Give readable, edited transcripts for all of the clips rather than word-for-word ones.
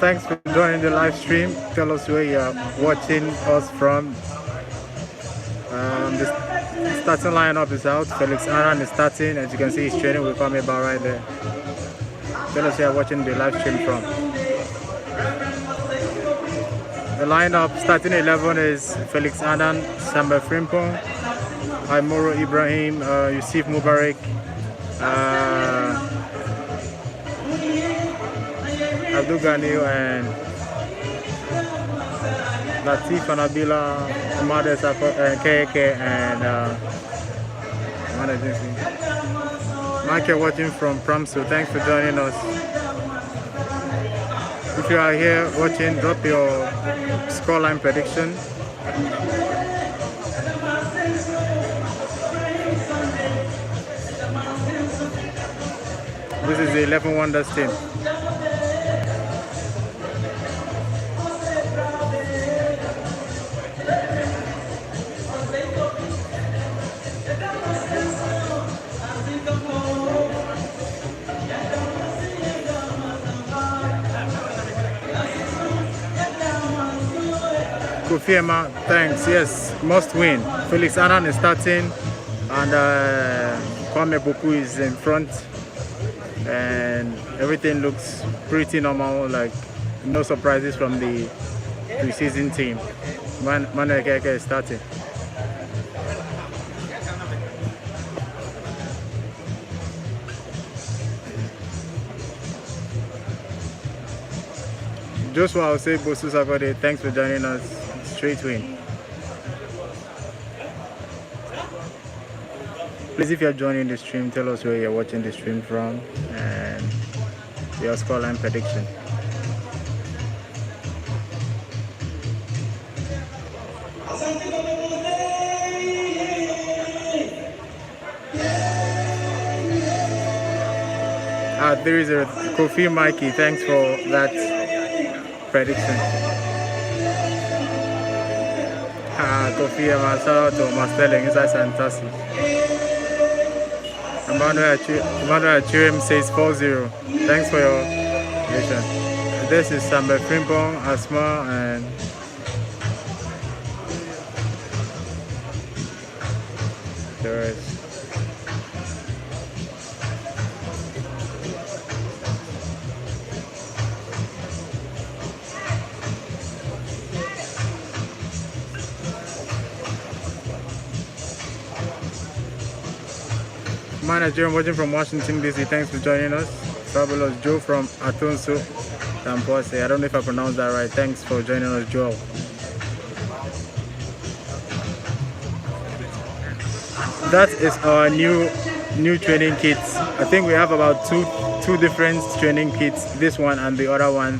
Thanks for joining the live stream. Tell us where you're watching us from. The starting lineup is out. Felix Aran is starting. As you can see, he's training with Kwame Bar right there. Tell us where you're watching the live stream from. The lineup starting 11 is Felix Aran, Samba Frimpong, Aimoro Ibrahim, Yusuf Mubarak, Abdul Ganiu, and Latif Anabila, Amade KK, and Michael watching from Pramso. Thanks for joining us. If you are here watching, drop your scoreline prediction. This is the 11 Wonders team. Kofiema, thanks. Yes, must win. Felix Aran is starting, and Kwame Boku is in front, and everything looks pretty normal. Like no surprises from the preseason team. Manuel Keke is starting. Joshua, I'll say Bosu Sakode, thanks for joining us. Straight win. Please, if you're joining the stream, tell us where you're watching the stream from and your scoreline prediction. There is a Kofi Mikey, thanks for that prediction. Kofi and myself to Mastelling inside Santasi. Emmanuel Chirim says 4-0. Thanks for your prediction. This is Samba Frimpong, Asma, and the rest. Nigerian watching from Washington DC, thanks for joining us. Fabulous Joe from Atonso, Tampose. I don't know if I pronounced that right. Thanks for joining us, Joe. That is our new training kits. I think we have about two different training kits. This one and the other one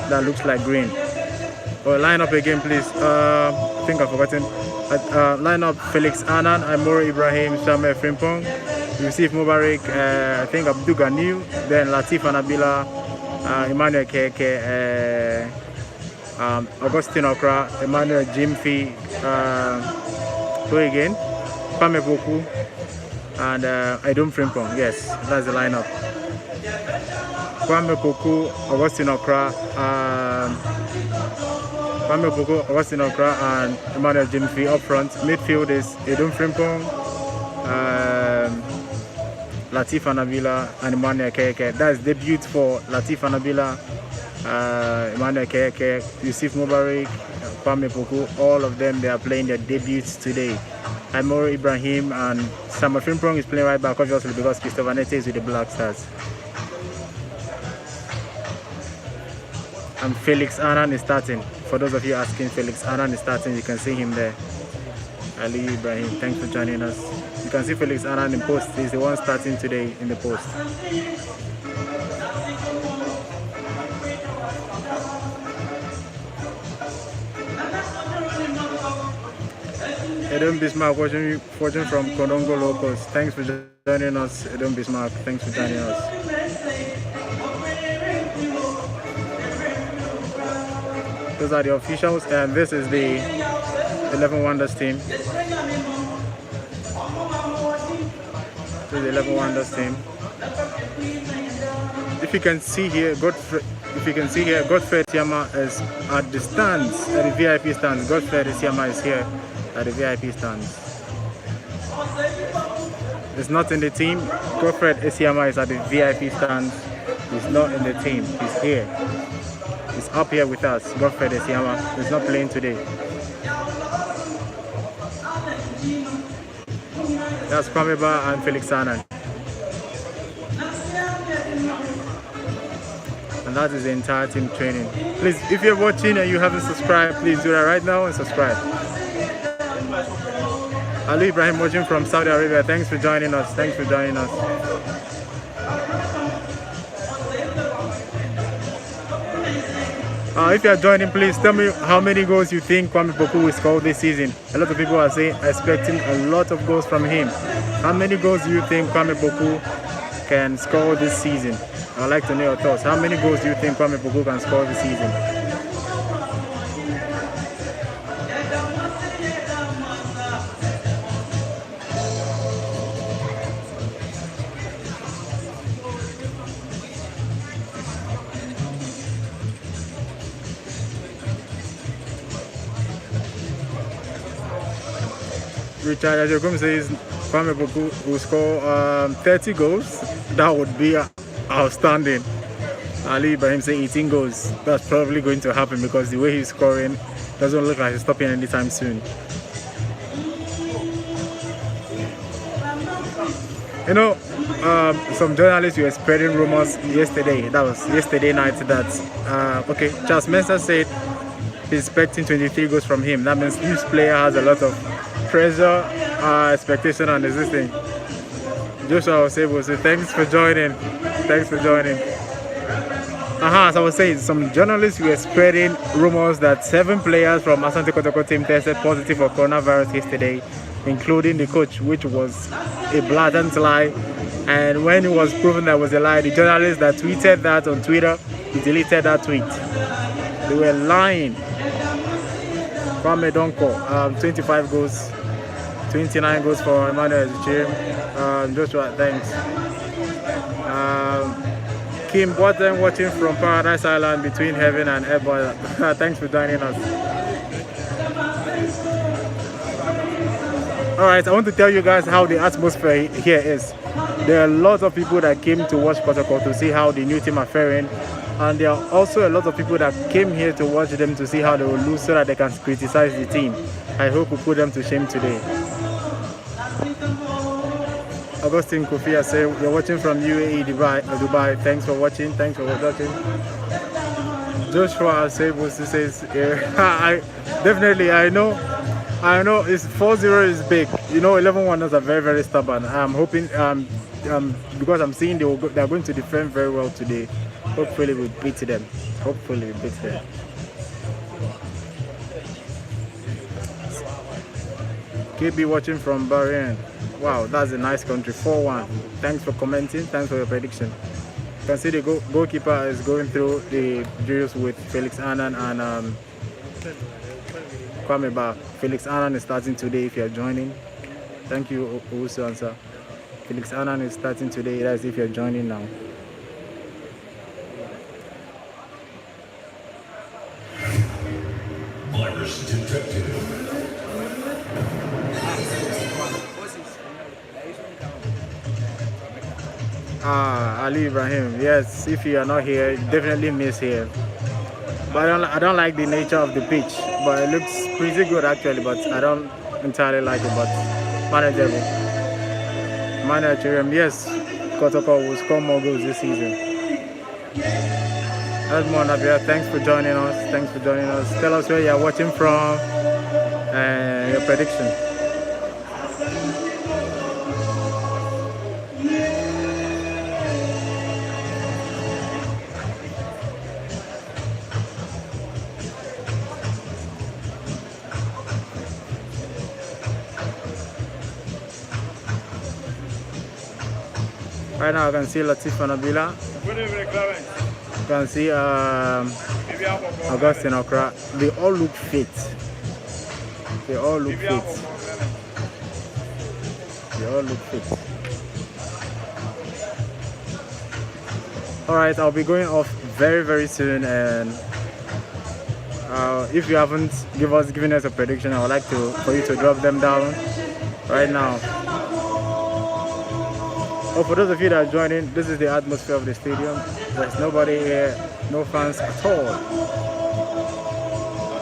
that looks like green. Well, line up again, please. I think I've forgotten. Line up Felix Anan, Aimoro Ibrahim, Samuel Frimpong, Yusuf Mubarak, I think Abdul Ganiu, then Latif Anabila, Emmanuel Keke, Augustine Okra, Emmanuel Jimfi, who again? Kwame Boku, and Edom Frimpong. Yes, that's the lineup. Kwame Poku, Augustine Okra, and Emmanuel Jimfi up front. Midfield is Edom Frimpong, Latif Anabila, and Emmanuel Keke. That's debut for Latif Anabila, Emmanuel Keke, Yusuf Mubarak, Kwame Poku. All of them, they are playing their debuts today. Amor Ibrahim and Samuel Frimpong is playing right back, obviously, because Christopher Nete is with the Black Stars. And Felix Anan is starting. For those of you asking, Felix Anan is starting. You can see him there. Ali Ibrahim, thanks for joining us. You can see Felix Anan in post. He's the one starting today in the post. Edom Bismarck watching from Kotoko Locals. Thanks for joining us, Edom Bismarck. Thanks for joining us. Those are the officials, and this is the 11 Wonders team. This is the 11 Wonders team. If you can see here, Godfrey Tiama is at the stands, at the VIP stands. Godfrey Tiama is here at the VIP stands. It's not in the team. Godfrey Tiama is at the VIP stands. He's not in the team. He's here. He's up here with us. Godfrey Tiama. He's not playing today. That's Kwameba and Felix Anan. And that is the entire team training. Please, if you're watching and you haven't subscribed, please do that right now and subscribe. Ali Ibrahim watching from Saudi Arabia. Thanks for joining us. Thanks for joining us. If you are joining, please tell me how many goals you think Kwame Poku will score this season. A lot of people are saying expecting a lot of goals from him. How many goals do you think Kwame Poku can score this season? I'd like to know your thoughts. How many goals do you think Kwame Poku can score this season? Richard Ajokum says Kwame Poku will score 30 goals. That would be outstanding. Ali Ibrahim saying 18 goals. That's probably going to happen because the way he's scoring doesn't look like he's stopping anytime soon. You know, some journalists were spreading rumors yesterday. That was yesterday night. That okay, Charles Mensah said he's expecting 23 goals from him. That means this player has a lot of pressure, expectation on this thing. Joshua was able to say thanks for joining. Thanks for joining. As I was saying, some journalists were spreading rumors that 7 players from Asante Kotoko team tested positive for coronavirus yesterday, including the coach, which was a blatant lie. And when it was proven that was a lie, the journalist that tweeted that on Twitter, he deleted that tweet. They were lying. Kwame Donko, 25 goals, 29 goals for Emmanuel Jim. Joshua, thanks. Kim Boateng watching from Paradise Island between heaven and earth. Thanks for joining us. Alright, I want to tell you guys how the atmosphere here is. There are a lot of people that came to watch Kotoko to see how the new team are faring. And there are also a lot of people that came here to watch them to see how they will lose so that they can criticize the team. I hope we put them to shame today. Augustine Kofia say you're watching from UAE Dubai. Thanks for watching. Thanks for watching. Joshua Sable says definitely I know it's 4-0 is big. You know, 11 Wonders are very, very stubborn. I'm hoping because I'm seeing they're going to defend very well today. Hopefully we beat them. Hopefully we beat them. KB watching from Bahrain. Wow, that's a nice country. 4-1. Thanks for commenting. Thanks for your prediction. You can see the goalkeeper is going through the drills with Felix Anan and Kwame Ba. Felix Anan is starting today if you are joining. Thank you, Owusu Answer. Felix Annan is starting today. That's if you're joining now. Virus detected. Ali Ibrahim. Yes, if you are not here, definitely miss here. But I don't like the nature of the pitch. But it looks pretty good actually. But I don't entirely like it. But manageable. Manager, yes, Kotoko will score more goals this season. Edmond Abia, thanks for joining us. Thanks for joining us. Tell us where you are watching from and your prediction. Right now I can see Latif and Nabila. You can see Augustine Okra. They all look fit. They all look fit. They all look fit. Alright, I'll be going off very soon, and if you haven't given us a prediction, I would like for you to drop them down right now. Oh, for those of you that are joining, this is the atmosphere of the stadium. There's nobody here, no fans at all.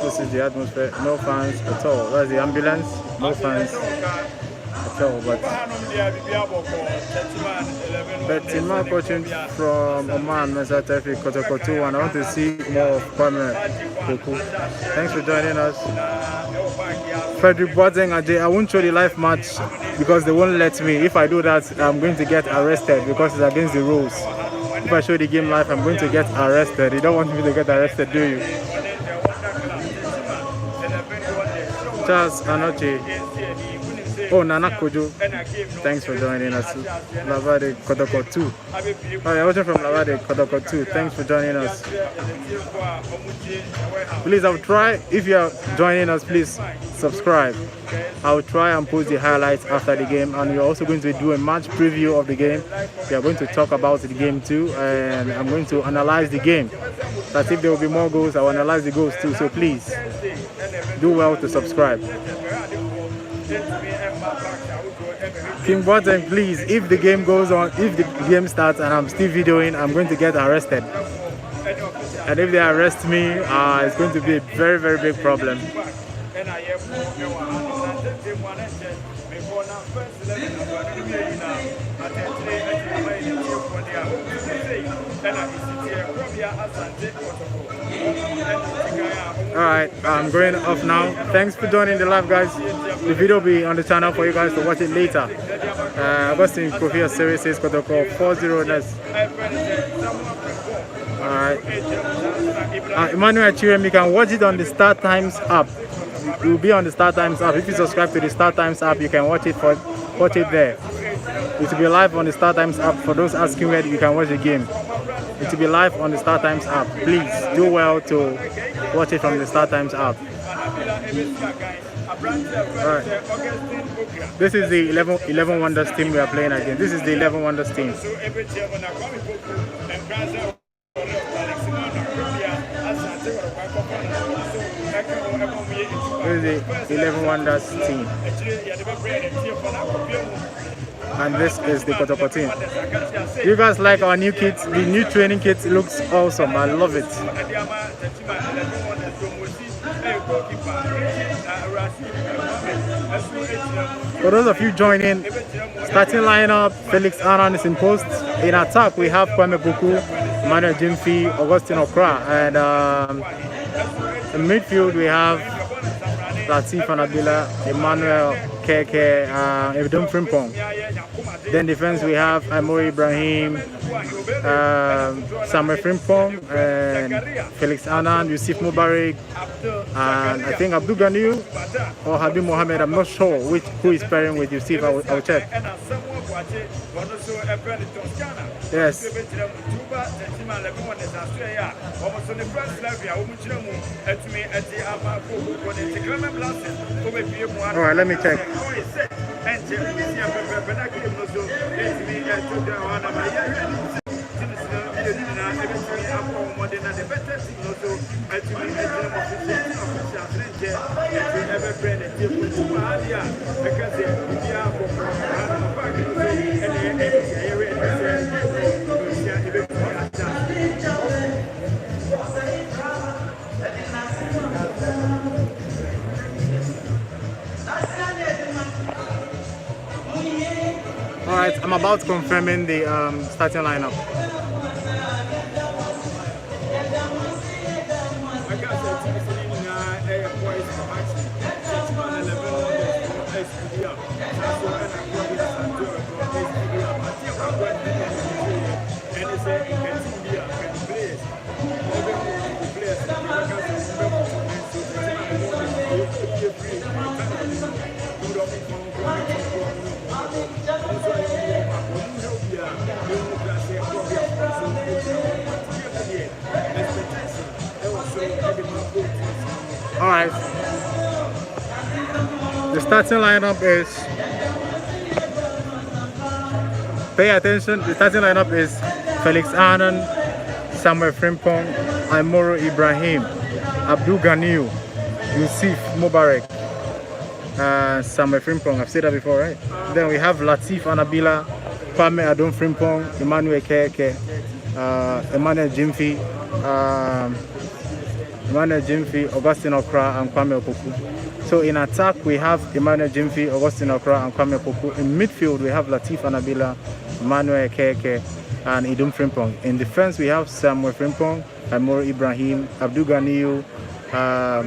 This is the atmosphere, no fans at all. That's the ambulance, no fans at all. But Betima coaching from Oman, Asante, Kotoko 2, and I want to see more of Kwame Kotoko. Thanks for joining us. Frederick Boateng, I won't show the live match because they won't let me. If I do that, I'm going to get arrested because it's against the rules. If I show the game live, I'm going to get arrested. You don't want me to get arrested, do you? Charles Anoche. Oh, Nana Kojo. Thanks for joining us. Lavade Kotoko 2. Oh, you're watching from Lavade Kotoko 2. Thanks for joining us. Please, I'll try. If you're joining us, please subscribe. I'll try and post the highlights after the game, and we're also going to do a match preview of the game. We are going to talk about the game too, and I'm going to analyze the game. That if there will be more goals, I'll analyze the goals too. So please do well to subscribe. King Boateng, please, if the game goes on, if the game starts and I'm still videoing, I'm going to get arrested. And if they arrest me, it's going to be a very big problem. Alright, I'm going off now. Thanks for joining the live, guys. The video will be on the channel for you guys to watch it later. Augustine Kofi Series says Kotoko 4-0 next. Alright. Emmanuel Chirem, you can watch it on the Star Times app. It will be on the Star Times app. If you subscribe to the Star Times app, you can watch it there. It will be live on the Star Times app. For those asking where you can watch the game, it will be live on the Star Times app. Please do well to watch it from the Star Times app. Alright. This is the 11 Wonders team we are playing against. This is the 11 Wonders team. This is the 11 Wonders team. And this is the Kotoko team. You guys like our new kits? The new training kit looks awesome. I love it. For those of you joining, starting lineup, Felix Annan is in post. In attack, we have Kwame Goku, Manuel Jimfi, Augustine Okra, and in midfield we have Latif Anabila, Emmanuel Keke, Ebdom Frimpong. Then defense we have Amori Ibrahim, Samuel Frimpong, and Felix Annan, Yusuf Mubarak, and I think Abdul Ganiu or Habib Mohammed. I'm not sure who is pairing with Yusuf. I'll check. Yes. Alright, let me check. Alright, I'm about confirming the starting lineup. Alright, the starting lineup is, pay attention, the starting lineup is Felix Annan, Samuel Frimpong, Aimoro Ibrahim, Abdul Ganiu, Yusuf Mubarak, Samuel Frimpong, I've said that before, right? Then we have Latif Anabila, Kwame Adon Frimpong, Emmanuel Keke, Emmanuel Jimfi, Augustine Okra, and Kwame Opoku. So in attack, we have Emmanuel Jimfi, Augustine Okra, and Kwame Opoku. In midfield, we have Latif Anabila, Emmanuel Keke, and Idum Frimpong. In defense, we have Samuel Frimpong, Aimoro Ibrahim, Abdul Ganiu,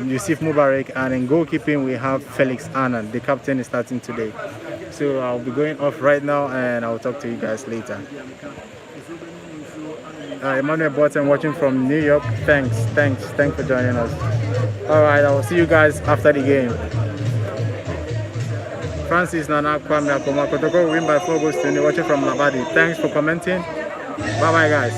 Yusuf Mubarak, and in goalkeeping, we have Felix Annan. The captain is starting today. So I'll be going off right now, and I'll talk to you guys later. Emmanuel Burton watching from New York. Thanks for joining us. Alright, I will see you guys after the game. Francis Nana Kwame Akoma, Kotoko win by 4 goals to 0, watching from Labadi. Thanks for commenting. Bye bye guys.